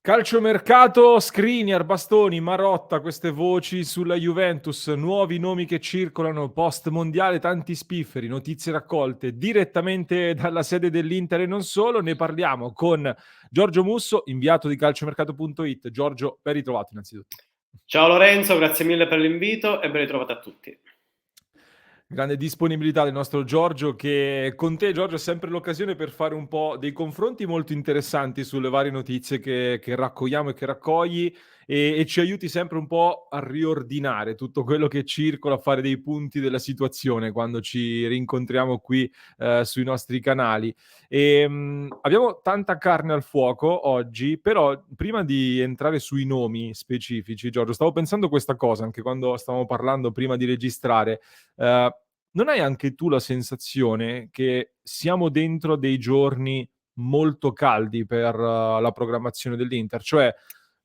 Calciomercato, Skriniar, Bastoni, Marotta, queste voci sulla Juventus, nuovi nomi che circolano post mondiale, tanti spifferi, notizie raccolte direttamente dalla sede dell'Inter e non solo. Ne parliamo con Giorgio Musso, inviato di calciomercato.it. Giorgio, ben ritrovato innanzitutto. Ciao Lorenzo, grazie mille per l'invito e ben ritrovati a tutti. Grande disponibilità del nostro Giorgio, che con te, Giorgio, è sempre l'occasione per fare un po' dei confronti molto interessanti sulle varie notizie che raccogliamo e che raccogli e ci aiuti sempre un po' a riordinare tutto quello che circola, a fare dei punti della situazione quando ci rincontriamo qui sui nostri canali. Abbiamo tanta carne al fuoco oggi, però prima di entrare sui nomi specifici, Giorgio, stavo pensando questa cosa anche quando stavamo parlando prima di registrare. Non hai anche tu la sensazione che siamo dentro dei giorni molto caldi per la programmazione dell'Inter? Cioè,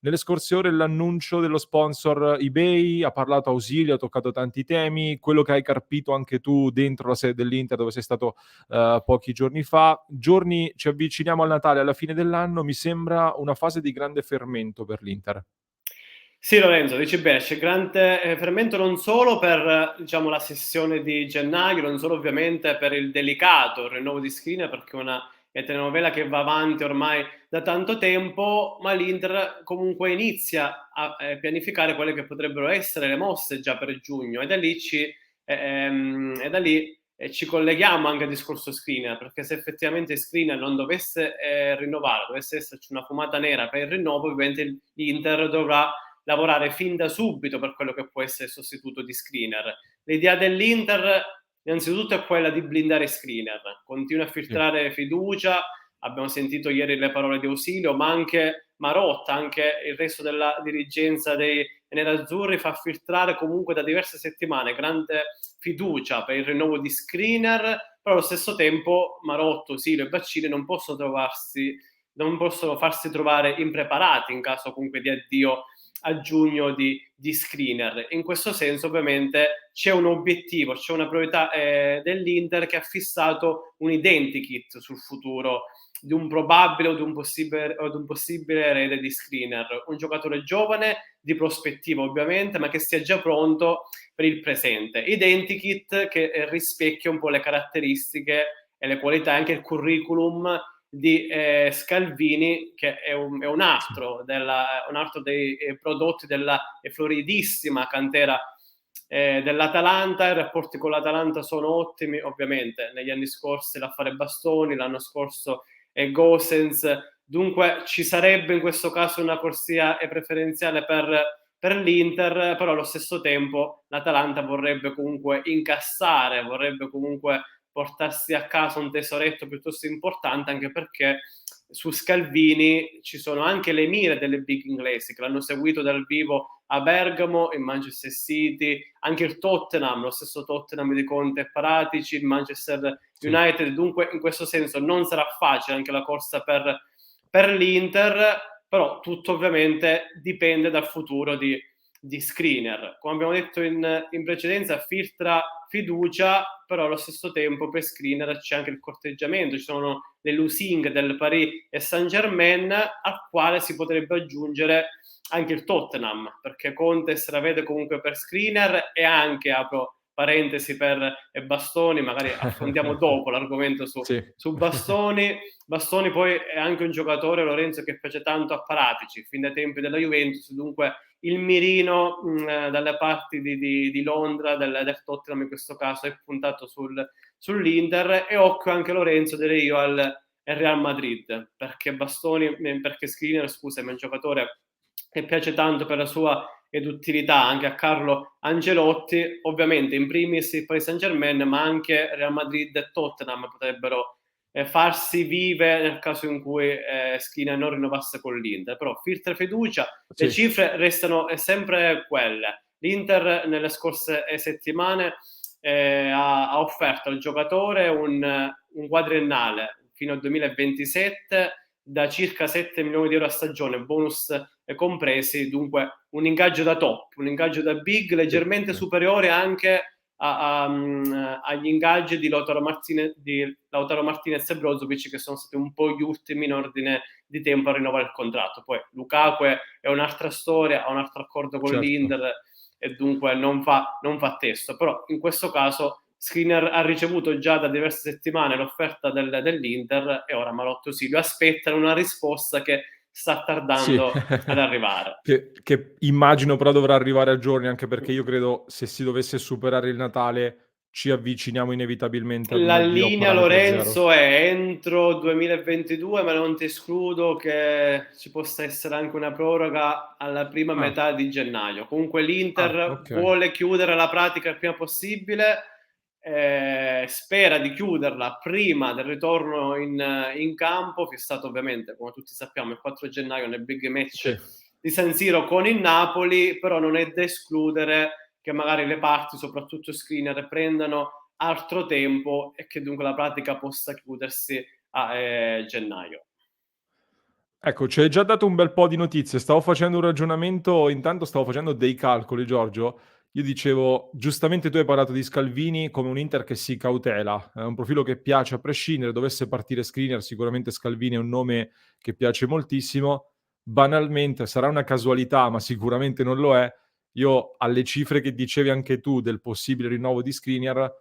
nelle scorse ore l'annuncio dello sponsor eBay ha parlato Ausilio, ha toccato tanti temi, quello che hai carpito anche tu dentro la sede dell'Inter dove sei stato pochi giorni fa. Giorni, ci avviciniamo al Natale, alla fine dell'anno, mi sembra una fase di grande fermento per l'Inter. Sì Lorenzo, dici bene, c'è grande fermento non solo per diciamo, la sessione di gennaio, non solo ovviamente per il delicato il rinnovo di Skriniar, perché è una telenovela che va avanti ormai da tanto tempo, ma l'Inter comunque inizia a pianificare quelle che potrebbero essere le mosse già per giugno e da lì ci colleghiamo anche al discorso Skriniar, perché se effettivamente Skriniar non dovesse rinnovare, dovesse esserci una fumata nera per il rinnovo, ovviamente l'Inter dovrà lavorare fin da subito per quello che può essere il sostituto di Skriniar. L'idea dell'Inter innanzitutto è quella di blindare Skriniar, continua a Sì. filtrare fiducia, abbiamo sentito ieri le parole di Ausilio, ma anche Marotta, anche il resto della dirigenza dei nerazzurri fa filtrare comunque da diverse settimane grande fiducia per il rinnovo di Skriniar, però allo stesso tempo Marotta, Ausilio e Baccini non possono farsi trovare impreparati in caso comunque di addio a giugno di Skriniar. In questo senso ovviamente c'è un obiettivo, c'è una priorità dell'Inter che ha fissato un identikit sul futuro di un probabile o di un possibile erede di Skriniar, un giocatore giovane di prospettiva ovviamente, ma che sia già pronto per il presente. Identikit che rispecchia un po' le caratteristiche e le qualità, anche il curriculum di Scalvini, che è un altro dei prodotti della floridissima cantera dell'Atalanta. I rapporti con l'Atalanta sono ottimi, ovviamente negli anni scorsi l'affare Bastoni, l'anno scorso Gosens, dunque ci sarebbe in questo caso una corsia preferenziale per l'Inter, però allo stesso tempo l'Atalanta vorrebbe comunque incassare, vorrebbe comunque portarsi a casa un tesoretto piuttosto importante, anche perché su Scalvini ci sono anche le mire delle big inglesi che l'hanno seguito dal vivo a Bergamo, in Manchester City, anche il Tottenham, lo stesso Tottenham di Conte e Paratici, il Manchester Sì. United, dunque in questo senso non sarà facile anche la corsa per l'Inter, però tutto ovviamente dipende dal futuro di Skriniar. Come abbiamo detto in precedenza, filtra fiducia, però allo stesso tempo per Skriniar c'è anche il corteggiamento, ci sono le losing del Paris e Saint-Germain, al quale si potrebbe aggiungere anche il Tottenham, perché Conte se la vede comunque per Skriniar e anche, apro parentesi, per Bastoni, magari affrontiamo dopo l'argomento Sì. su Bastoni. Bastoni poi è anche un giocatore, Lorenzo, che piace tanto a Paratici, fin dai tempi della Juventus, dunque il mirino dalle parti di Londra, del Tottenham in questo caso, è puntato sull'Inter, e occhio anche, Lorenzo, direi io al Real Madrid, perché Skriniar, scusami, è un giocatore che piace tanto per la sua eduttività anche a Carlo Ancelotti, ovviamente in primis il Paris Saint-Germain, ma anche Real Madrid e Tottenham potrebbero farsi vive nel caso in cui Skriniar non rinnovasse con l'Inter. Però filtra fiducia, le Sì. cifre restano sempre quelle. L'Inter nelle scorse settimane ha offerto al giocatore un quadriennale fino al 2027 da circa 7 milioni di euro a stagione, bonus compresi, dunque un ingaggio da top, un ingaggio da big leggermente Sì. superiore anche agli ingaggi di Lautaro Martinez e Brozovic, che sono stati un po' gli ultimi in ordine di tempo a rinnovare il contratto. Poi Lukaku è un'altra storia, ha un altro accordo con Certo. l'Inter e dunque non fa testo. Però in questo caso Skriniar ha ricevuto già da diverse settimane l'offerta dell'Inter e ora Malotto Silvio aspettano una risposta che sta Sì, tardando ad arrivare. che immagino però dovrà arrivare a giorni, anche perché io credo se si dovesse superare il Natale ci avviciniamo inevitabilmente ad un La addio a linea parametro zero. Lorenzo è entro 2022, ma non ti escludo che ci possa essere anche una proroga alla prima Ah, metà di gennaio. Comunque l'Inter okay. vuole chiudere la pratica il prima possibile, spera di chiuderla prima del ritorno in campo, fissato ovviamente, come tutti sappiamo, il 4 gennaio nel big match Sì. di San Siro con il Napoli, però non è da escludere che magari le parti, soprattutto Skriniar, prendano altro tempo e che dunque la pratica possa chiudersi a gennaio. Ecco, ci hai già dato un bel po' di notizie. Stavo facendo un ragionamento, intanto stavo facendo dei calcoli, Giorgio. Io dicevo, giustamente tu hai parlato di Scalvini come un Inter che si cautela, è un profilo che piace a prescindere, dovesse partire Skriniar, sicuramente Scalvini è un nome che piace moltissimo. Banalmente, sarà una casualità, ma sicuramente non lo è. Io alle cifre che dicevi anche tu del possibile rinnovo di Skriniar,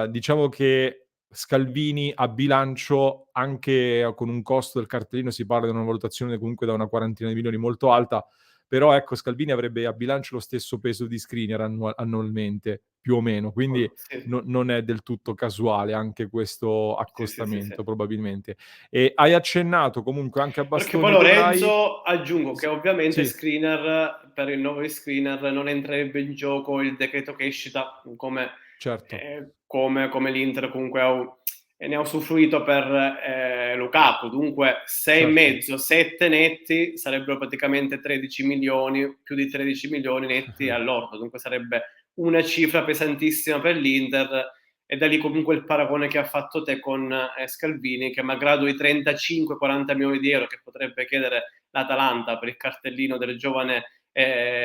diciamo che Scalvini a bilancio, anche con un costo del cartellino, si parla di una valutazione comunque da una quarantina di milioni molto alta, però ecco Scalvini avrebbe a bilancio lo stesso peso di Skriniar annualmente, più o meno, quindi Sì, non è del tutto casuale anche questo sì, sì, sì, sì. accostamento probabilmente. E hai accennato comunque anche a Perché poi Bastoni e De Vrij. Lorenzo, aggiungo che ovviamente Sì, Skriniar, per il nuovo Skriniar non entrerebbe in gioco il decreto crescita come, certo, come l'Inter comunque ne ha usufruito per Lukaku. Dunque certo. 6,5, 7 netti sarebbero praticamente 13 milioni, più di 13 milioni netti all'ordo. Dunque sarebbe una cifra pesantissima per l'Inter e da lì comunque il paragone che ha fatto te con Scalvini, che malgrado i 35-40 milioni di euro che potrebbe chiedere l'Atalanta per il cartellino del giovane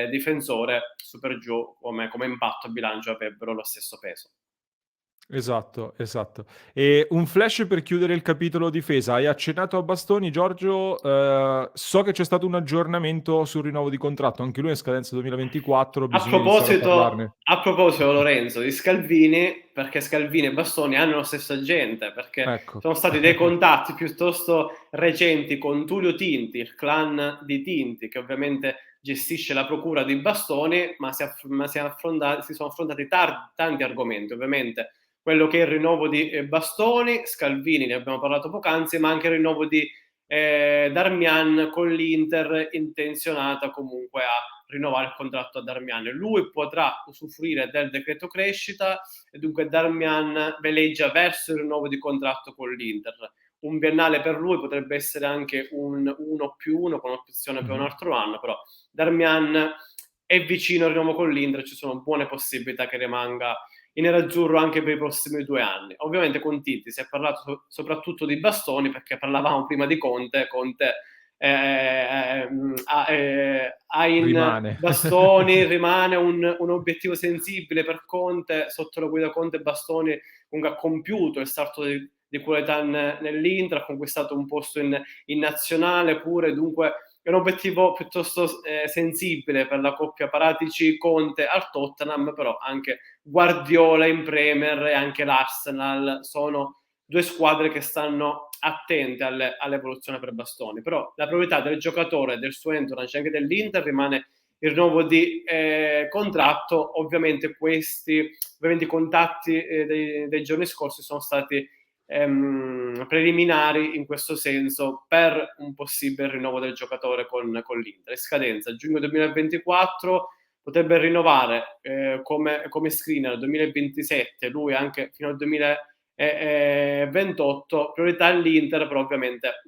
difensore, su per giù come impatto a bilancio avrebbero lo stesso peso. Esatto, esatto. E un flash per chiudere il capitolo difesa. Hai accennato a Bastoni, Giorgio. So che c'è stato un aggiornamento sul rinnovo di contratto, anche lui è in scadenza 2024, bisogna iniziare a parlarne. A proposito Lorenzo di Scalvini, perché Scalvini e Bastoni hanno lo stesso agente, perché Ecco. sono stati dei contatti piuttosto recenti con Tullio Tinti, il clan di Tinti, che ovviamente gestisce la procura di Bastoni, ma si sono affrontati tanti argomenti, ovviamente quello che è il rinnovo di Bastoni, Scalvini, ne abbiamo parlato poc'anzi, ma anche il rinnovo di Darmian con l'Inter intenzionata comunque a rinnovare il contratto a Darmian. Lui potrà usufruire del decreto crescita e dunque Darmian veleggia verso il rinnovo di contratto con l'Inter. Un biennale per lui potrebbe essere anche un 1+1 con opzione per un Mh-mh. altro anno, però Darmian è vicino al rinnovo con l'Inter, ci sono buone possibilità che rimanga in nerazzurro anche per i prossimi 2 anni. Ovviamente con Titti si è parlato soprattutto di Bastoni, perché parlavamo prima di Conte. Conte in Rimane. Bastoni rimane un obiettivo sensibile per Conte, sotto la guida Conte Bastoni comunque ha compiuto il salto di qualità nell'Inter, ha conquistato un posto in nazionale pure, dunque è un obiettivo piuttosto sensibile per la coppia Paratici-Conte al Tottenham, però anche Guardiola in Premier e anche l'Arsenal sono 2 squadre che stanno attente all'evoluzione per Bastoni. Però la priorità del giocatore, del suo entourage, anche dell'Inter, rimane il rinnovo di contratto. Ovviamente i contatti dei giorni scorsi sono stati preliminari in questo senso per un possibile rinnovo del giocatore con l'Inter. Scadenza giugno 2024, potrebbe rinnovare come Skriniar 2027, lui anche fino al 2028, priorità all'Inter, però ovviamente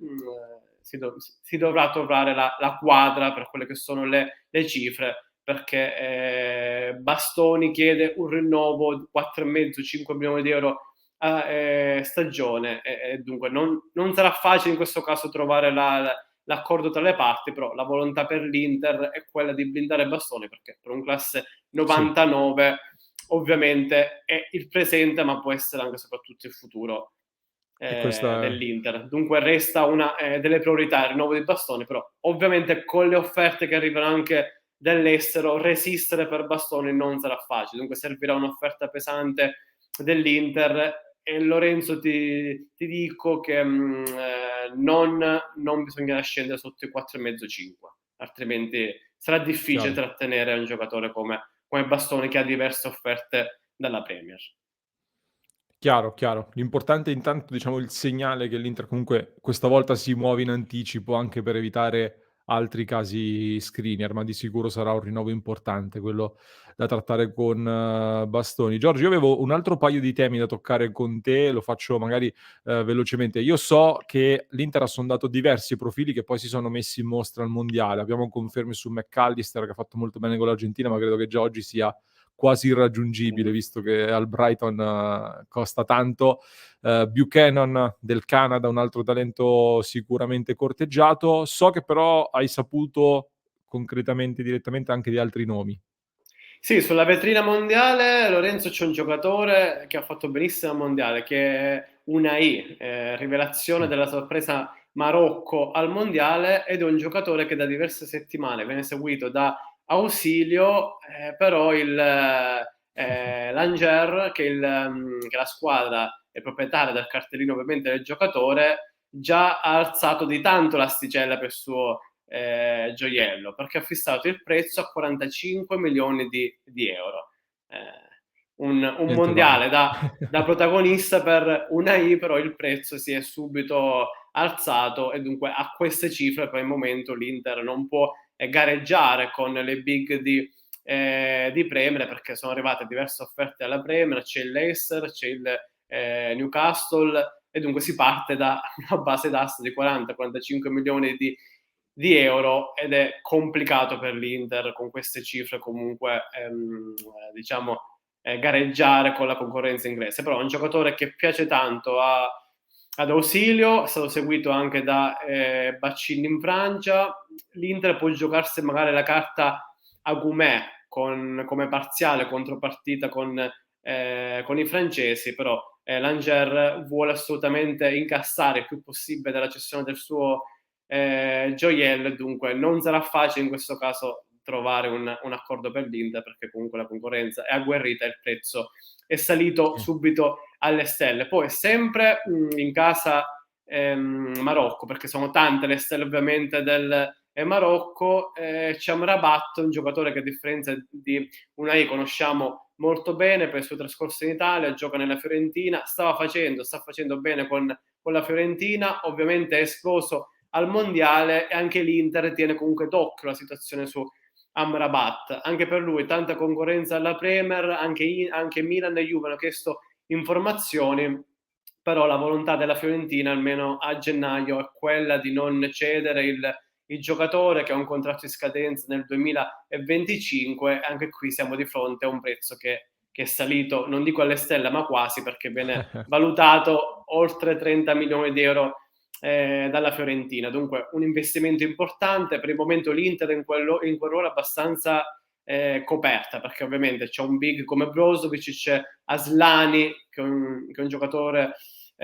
si dovrà trovare la quadra per quelle che sono le cifre, perché Bastoni chiede un rinnovo di 4,5-5 milioni di euro a stagione e dunque non sarà facile in questo caso trovare l'accordo tra le parti, però la volontà per l'Inter è quella di blindare Bastoni, perché per un classe Sì. 99 ovviamente è il presente, ma può essere anche e soprattutto il futuro E questa dell'Inter. Dunque resta una delle priorità il rinnovo di Bastoni, però ovviamente con le offerte che arrivano anche dall'estero, resistere per Bastoni non sarà facile, dunque servirà un'offerta pesante dell'Inter. E Lorenzo ti dico che non bisognerà scendere sotto i 4,5-5, altrimenti sarà difficile chiaro. trattenere un giocatore come Bastoni, che ha diverse offerte dalla Premier. Chiaro, chiaro. L'importante è intanto, diciamo, il segnale che l'Inter comunque questa volta si muove in anticipo anche per evitare altri casi Skriniar, ma di sicuro sarà un rinnovo importante quello da trattare con Bastoni. Giorgio, io avevo un altro paio di temi da toccare con te, lo faccio magari velocemente. Io so che l'Inter ha sondato diversi profili che poi si sono messi in mostra al mondiale. Abbiamo conferme su McAllister che ha fatto molto bene con l'Argentina, ma credo che già oggi sia quasi irraggiungibile, visto che al Brighton costa tanto. Buchanan del Canada, un altro talento sicuramente corteggiato. So che però hai saputo concretamente, direttamente anche di altri nomi. Sì, sulla vetrina mondiale, Lorenzo, c'è un giocatore che ha fatto benissimo al mondiale, che è Unai, rivelazione Sì. della sorpresa Marocco al mondiale, ed è un giocatore che da diverse settimane viene seguito da Ausilio, però l'Angers, che è la squadra e proprietaria del cartellino ovviamente del giocatore, già ha alzato di tanto l'asticella per suo gioiello, perché ha fissato il prezzo a 45 milioni di euro. Un Niente male. mondiale da protagonista per Unai, però il prezzo si è subito alzato, e dunque a queste cifre per il momento l'Inter non può gareggiare con le big di Premier, perché sono arrivate diverse offerte alla Premier, c'è il Leicester, c'è il Newcastle, e dunque si parte da una base d'asta di 40-45 milioni di euro, ed è complicato per l'Inter con queste cifre comunque diciamo gareggiare con la concorrenza inglese. Però è un giocatore che piace tanto ad Ausilio, è stato seguito anche da Baccini in Francia. L'Inter può giocarsi magari la carta a Goumet come parziale contropartita con i francesi, però l'Angers vuole assolutamente incassare il più possibile dalla cessione del suo gioiello, e dunque non sarà facile in questo caso trovare un accordo per l'Inter, perché comunque la concorrenza è agguerrita e il prezzo è salito Sì. subito alle stelle. Poi sempre in casa Marocco, perché sono tante le stelle ovviamente del Marocco, c'è Amrabat, un giocatore che a differenza di Unai conosciamo molto bene per il suo trascorso in Italia, gioca nella Fiorentina, sta facendo bene con la Fiorentina, ovviamente è esploso al mondiale, e anche l'Inter tiene comunque d'occhio la situazione su Amrabat. Anche per lui tanta concorrenza alla Premier, anche Milan e Juve hanno chiesto informazioni, però la volontà della Fiorentina almeno a gennaio è quella di non cedere il giocatore, che ha un contratto in scadenza nel 2025. Anche qui siamo di fronte a un prezzo che è salito, non dico alle stelle, ma quasi, perché viene valutato oltre 30 milioni di euro dalla Fiorentina. Dunque un investimento importante. Per il momento l'Inter in quel ruolo è abbastanza coperta, perché ovviamente c'è un big come Brozovic, c'è Aslani che è un giocatore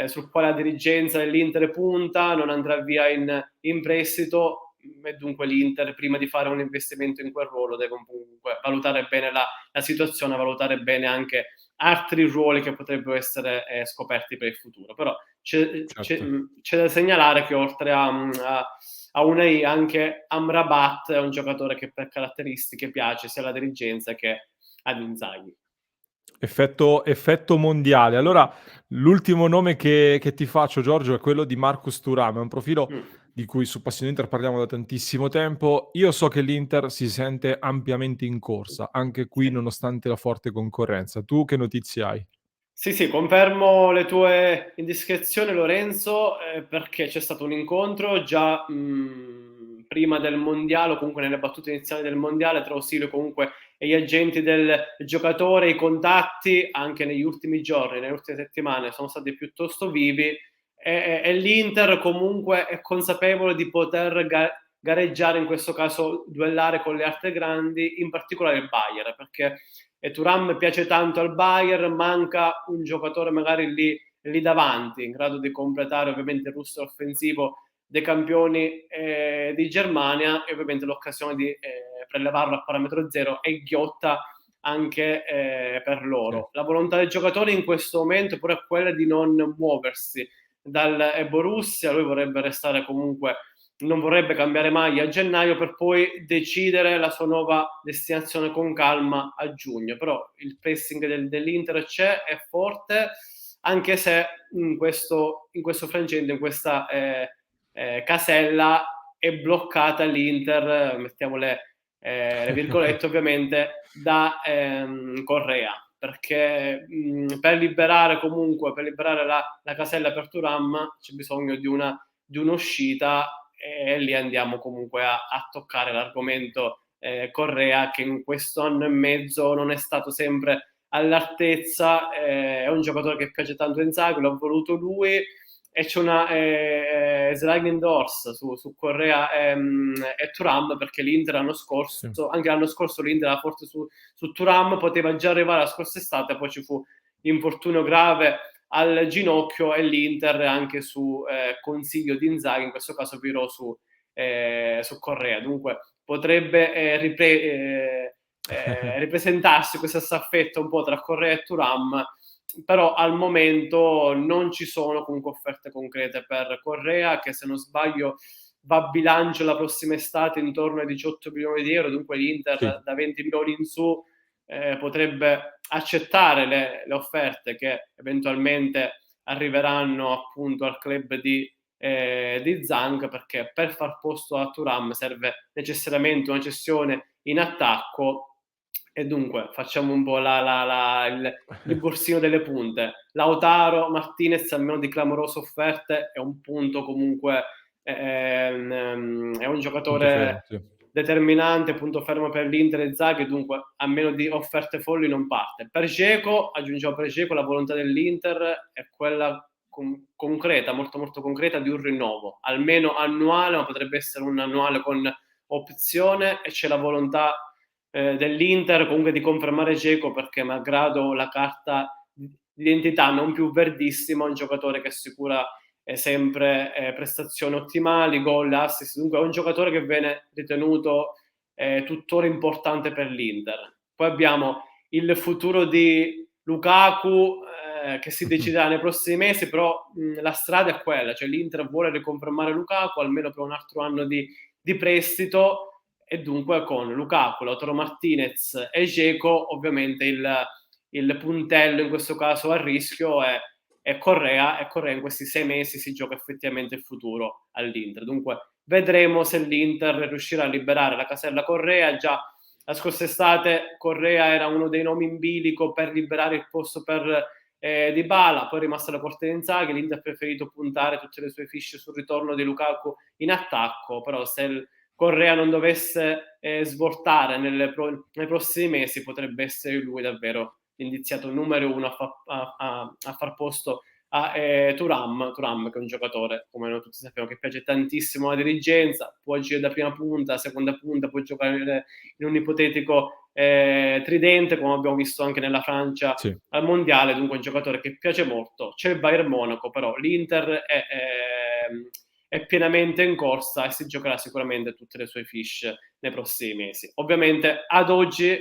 sul quale la dirigenza dell'Inter punta, non andrà via in prestito, e dunque l'Inter, prima di fare un investimento in quel ruolo, deve comunque valutare bene la situazione, valutare bene anche altri ruoli che potrebbero essere scoperti per il futuro. Però Certo. c'è da segnalare che oltre a Unai, anche Amrabat è un giocatore che per caratteristiche piace sia alla dirigenza che ad Inzaghi. Effetto mondiale. Allora, l'ultimo nome che ti faccio, Giorgio, è quello di Marcus Thuram. È un profilo Mm. di cui su Passione Inter parliamo da tantissimo tempo. Io so che l'Inter si sente ampiamente in corsa, anche qui Sì. nonostante la forte concorrenza. Tu che notizie hai? Sì, sì, confermo le tue indiscrezioni, Lorenzo, perché c'è stato un incontro già prima del mondiale, o comunque nelle battute iniziali del mondiale, tra Ausilio comunque e gli agenti del giocatore. I contatti anche negli ultimi giorni, nelle ultime settimane, sono stati piuttosto vivi, e l'Inter comunque è consapevole di poter gareggiare, in questo caso duellare con le altre grandi, in particolare il Bayern, perché Thuram piace tanto al Bayern, manca un giocatore magari lì davanti, in grado di completare ovviamente il roster offensivo dei campioni di Germania, e ovviamente l'occasione di prelevarlo a parametro zero è ghiotta anche per Sì. loro. La volontà del giocatore in questo momento però è quella di non muoversi dal Borussia, lui vorrebbe restare comunque, non vorrebbe cambiare maglia a gennaio per poi decidere la sua nuova destinazione con calma a giugno. Però il pressing dell'Inter c'è, è forte, anche se in questo frangente, in questa casella è bloccata l'Inter, mettiamo le virgolette ovviamente, da Correa, perché per liberare la casella per Thuram c'è bisogno di un'uscita, e lì andiamo comunque a toccare l'argomento Correa, che in questo anno e mezzo non è stato sempre all'altezza. È un giocatore che piace tanto a Inzaghi, l'ha voluto lui, e c'è una sliding doors su Correa e Thuram, perché l'Inter Sì. anche l'anno scorso l'Inter era forte su Thuram, poteva già arrivare la scorsa estate, poi ci fu l'infortunio grave al ginocchio e l'Inter, anche su consiglio di Inzaghi, in questo caso virò su Correa. Dunque potrebbe ripresentarsi questa staffetta un po' tra Correa e Thuram, però al momento non ci sono comunque offerte concrete per Correa, che se non sbaglio va a bilancio la prossima estate intorno ai 18 milioni di euro, dunque Sì. l'Inter da 20 milioni in su potrebbe accettare le offerte che eventualmente arriveranno appunto al club di Zhang, perché per far posto a Thuram serve necessariamente una cessione in attacco, e dunque facciamo un po' il borsino delle punte. Lautaro Martinez, a meno di clamorose offerte, è un punto comunque, è un Punto fermo, giocatore sì. determinante, punto fermo per l'Inter e Zaghi, dunque a meno di offerte folli non parte. Per Dzeko, aggiungiamo per Dzeko, la volontà dell'Inter è quella concreta, molto molto concreta, di un rinnovo, almeno annuale, ma potrebbe essere un annuale con opzione, e c'è la volontà dell'Inter comunque di confermare Dzeko, perché malgrado la carta d'identità non più verdissima, è un giocatore che assicura sempre prestazioni ottimali, gol, assist, dunque è un giocatore che viene ritenuto tuttora importante per l'Inter. Poi abbiamo il futuro di Lukaku che si deciderà nei prossimi mesi, però la strada è quella, cioè l'Inter vuole riconfermare Lukaku almeno per un altro anno di prestito, e dunque con Lukaku, Lautaro Martinez e Dzeko ovviamente il puntello in questo caso a rischio è Correa, e Correa in questi 6 mesi si gioca effettivamente il futuro all'Inter. Dunque vedremo se l'Inter riuscirà a liberare la casella Correa. Già la scorsa estate Correa era uno dei nomi in bilico per liberare il posto per Dybala, poi è rimasta la corte di Inzaghi, l'Inter ha preferito puntare tutte le sue fiche sul ritorno di Lukaku in attacco, però se Correa non dovesse svoltare nei prossimi mesi, potrebbe essere lui davvero l'indiziato numero uno a far posto a Thuram, che è un giocatore, come noi tutti sappiamo, che piace tantissimo alla dirigenza, può agire da prima punta, seconda punta, può giocare in un ipotetico tridente, come abbiamo visto anche nella Francia Sì. al mondiale. Dunque un giocatore che piace molto. C'è il Bayern Monaco, però l'Inter è pienamente in corsa e si giocherà sicuramente tutte le sue fiche nei prossimi mesi. Ovviamente ad oggi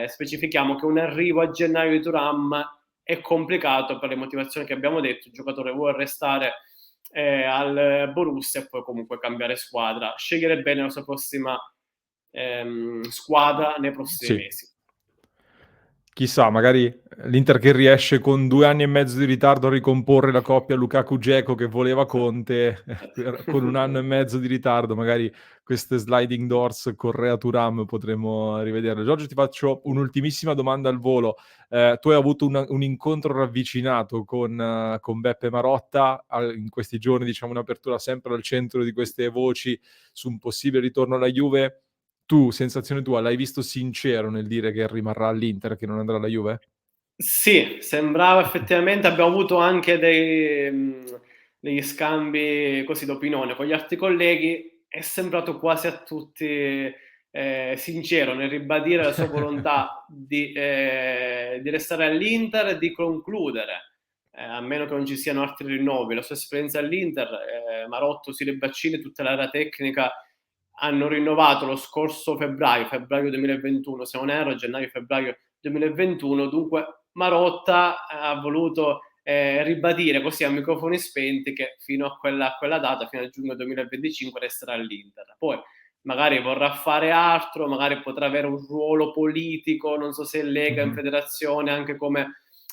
specifichiamo che un arrivo a gennaio di Thuram è complicato per le motivazioni che abbiamo detto. Il giocatore vuole restare al Borussia e poi comunque cambiare squadra, scegliere bene la sua prossima squadra nei prossimi Sì. mesi. Chissà, magari l'Inter che riesce con 2 anni e mezzo di ritardo a ricomporre la coppia Lukaku-Dzeko che voleva Conte, con 1 anno e mezzo di ritardo, magari queste sliding doors Correa-Thuram potremmo rivederle. Giorgio, ti faccio un'ultimissima domanda al volo. Tu hai avuto un incontro ravvicinato con Beppe Marotta, in questi giorni, diciamo, un'apertura sempre al centro di queste voci su un possibile ritorno alla Juve. Tu, sensazione tua, l'hai visto sincero nel dire che rimarrà all'Inter, che non andrà alla Juve? Sì, sembrava effettivamente. Abbiamo avuto anche degli scambi così d'opinione con gli altri colleghi. È sembrato quasi a tutti sincero nel ribadire la sua volontà di restare all'Inter e di concludere, a meno che non ci siano altri rinnovi, la sua esperienza all'Inter. Marotta, Silibaccini e tutta l'area tecnica hanno rinnovato lo scorso febbraio 2021, se non erro, gennaio-febbraio 2021, dunque Marotta ha voluto ribadire così a microfoni spenti che fino a quella data, fino a giugno 2025, resterà all'Inter. Poi magari vorrà fare altro, magari potrà avere un ruolo politico, non so se in Lega, in federazione,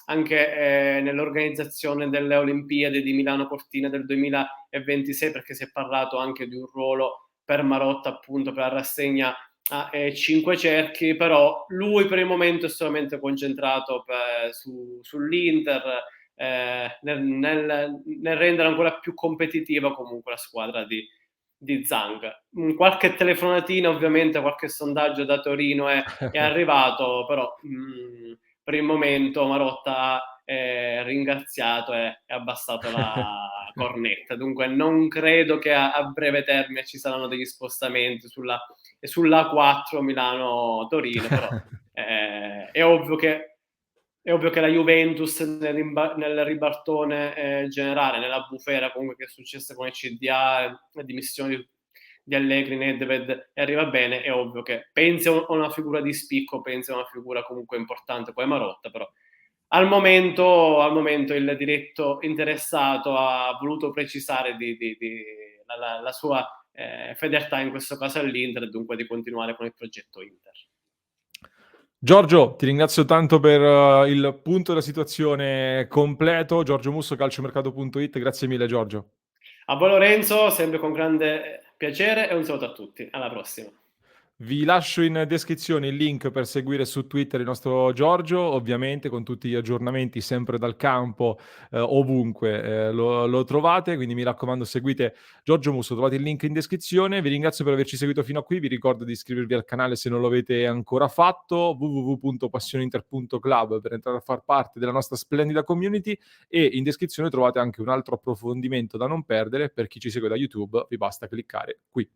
anche nell'organizzazione delle Olimpiadi di Milano Cortina del 2026, perché si è parlato anche di un ruolo per Marotta, appunto, per la rassegna a cinque cerchi, però lui per il momento è solamente concentrato sull'Inter, nel rendere ancora più competitiva comunque la squadra di Zhang. Qualche telefonatina, ovviamente, qualche sondaggio da Torino è arrivato, però per il momento Marotta ha ringraziato e abbassato la cornetta. Dunque non credo che a breve termine ci saranno degli spostamenti sulla A4 Milano-Torino, però è ovvio che la Juventus nel ribaltone generale, nella bufera comunque che è successa con il CDA, le dimissioni di Allegri, Nedved, e arriva bene, è ovvio che pensi a una figura di spicco, pensi a una figura comunque importante, poi Marotta, però al momento il diretto interessato ha voluto precisare la sua fedeltà in questo caso all'Inter, e dunque di continuare con il progetto Inter. Giorgio, ti ringrazio tanto per il punto della situazione completo. Giorgio Musso, calciomercato.it. Grazie mille, Giorgio. A voi Lorenzo, sempre con grande piacere, e un saluto a tutti. Alla prossima. Vi lascio in descrizione il link per seguire su Twitter il nostro Giorgio, ovviamente con tutti gli aggiornamenti sempre dal campo, ovunque lo trovate, quindi mi raccomando seguite Giorgio Musso, trovate il link in descrizione. Vi ringrazio per averci seguito fino a qui, vi ricordo di iscrivervi al canale se non lo avete ancora fatto, www.passioninter.club per entrare a far parte della nostra splendida community, e in descrizione trovate anche un altro approfondimento da non perdere. Per chi ci segue da YouTube vi basta cliccare qui.